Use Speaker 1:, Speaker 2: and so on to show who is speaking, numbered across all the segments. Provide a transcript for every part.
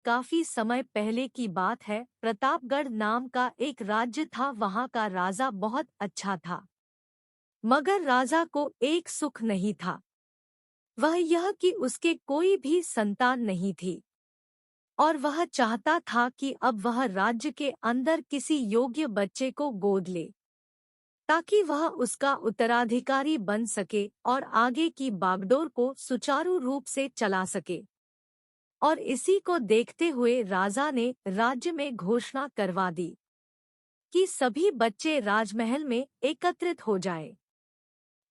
Speaker 1: काफी समय पहले की बात है। प्रतापगढ़ नाम का एक राज्य था। वहाँ का राजा बहुत अच्छा था, मगर राजा को एक सुख नहीं था। वह यह कि उसके कोई भी संतान नहीं थी, और वह चाहता था कि अब वह राज्य के अंदर किसी योग्य बच्चे को गोद ले, ताकि वह उसका उत्तराधिकारी बन सके और आगे की बागडोर को सुचारू रूप से चला सके। और इसी को देखते हुए राजा ने राज्य में घोषणा करवा दी कि सभी बच्चे राजमहल में एकत्रित हो जाएं।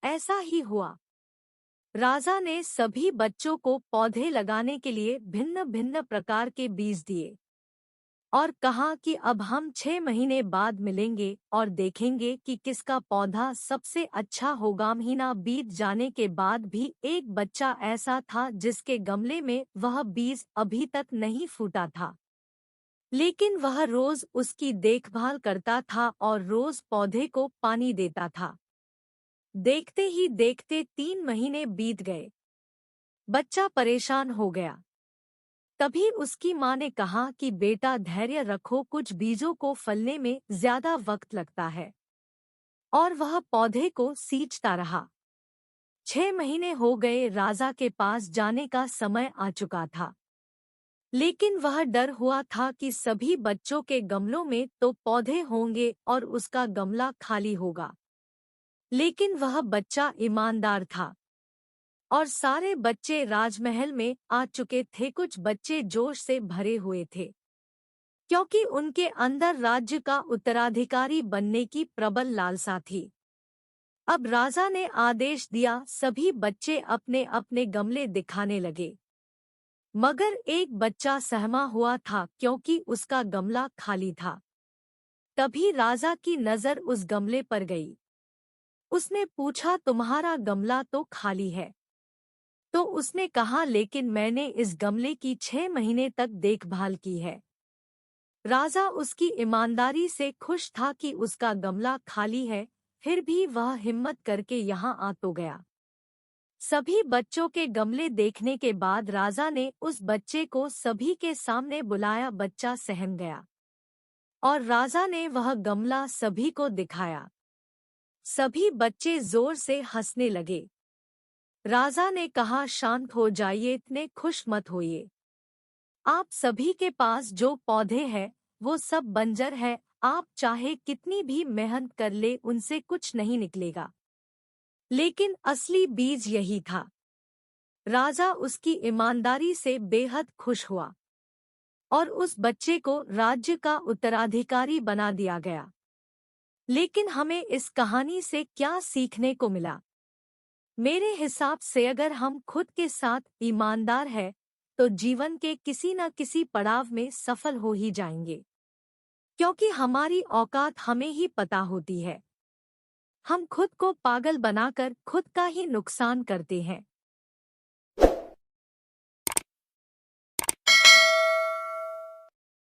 Speaker 1: ऐसा ही हुआ। राजा ने सभी बच्चों को पौधे लगाने के लिए भिन्न भिन्न प्रकार के बीज दिए और कहा कि अब हम 6 महीने बाद मिलेंगे और देखेंगे कि किसका पौधा सबसे अच्छा होगा। महीना बीत जाने के बाद भी एक बच्चा ऐसा था जिसके गमले में वह बीज अभी तक नहीं फूटा था, लेकिन वह रोज उसकी देखभाल करता था और रोज पौधे को पानी देता था। देखते ही देखते 3 महीने बीत गए। बच्चा परेशान हो गया। तभी उसकी माँ ने कहा कि बेटा धैर्य रखो, कुछ बीजों को फलने में ज्यादा वक्त लगता है। और वह पौधे को सींचता रहा। 6 महीने हो गए। राजा के पास जाने का समय आ चुका था, लेकिन वह डर हुआ था कि सभी बच्चों के गमलों में तो पौधे होंगे और उसका गमला खाली होगा। लेकिन वह बच्चा ईमानदार था और सारे बच्चे राजमहल में आ चुके थे। कुछ बच्चे जोश से भरे हुए थे, क्योंकि उनके अंदर राज्य का उत्तराधिकारी बनने की प्रबल लालसा थी। अब राजा ने आदेश दिया, सभी बच्चे अपने अपने गमले दिखाने लगे। मगर एक बच्चा सहमा हुआ था, क्योंकि उसका गमला खाली था। तभी राजा की नजर उस गमले पर गई। उसने पूछा, तुम्हारा गमला तो खाली है। तो उसने कहा, लेकिन मैंने इस गमले की 6 महीने तक देखभाल की है। राजा उसकी ईमानदारी से खुश था कि उसका गमला खाली है, फिर भी वह हिम्मत करके यहाँ आ तो गया। सभी बच्चों के गमले देखने के बाद राजा ने उस बच्चे को सभी के सामने बुलाया। बच्चा सहम गया और राजा ने वह गमला सभी को दिखाया। सभी बच्चे जोर से हंसने लगे। राजा ने कहा, शांत हो जाइए, इतने खुश मत होइए। आप सभी के पास जो पौधे हैं वो सब बंजर है। आप चाहे कितनी भी मेहनत कर ले, उनसे कुछ नहीं निकलेगा। लेकिन असली बीज यही था। राजा उसकी ईमानदारी से बेहद खुश हुआ और उस बच्चे को राज्य का उत्तराधिकारी बना दिया गया। लेकिन हमें इस कहानी से क्या सीखने को मिला? मेरे हिसाब से अगर हम खुद के साथ ईमानदार हैं तो जीवन के किसी न किसी पड़ाव में सफल हो ही जाएंगे, क्योंकि हमारी औकात हमें ही पता होती है। हम खुद को पागल बनाकर खुद का ही नुकसान करते हैं।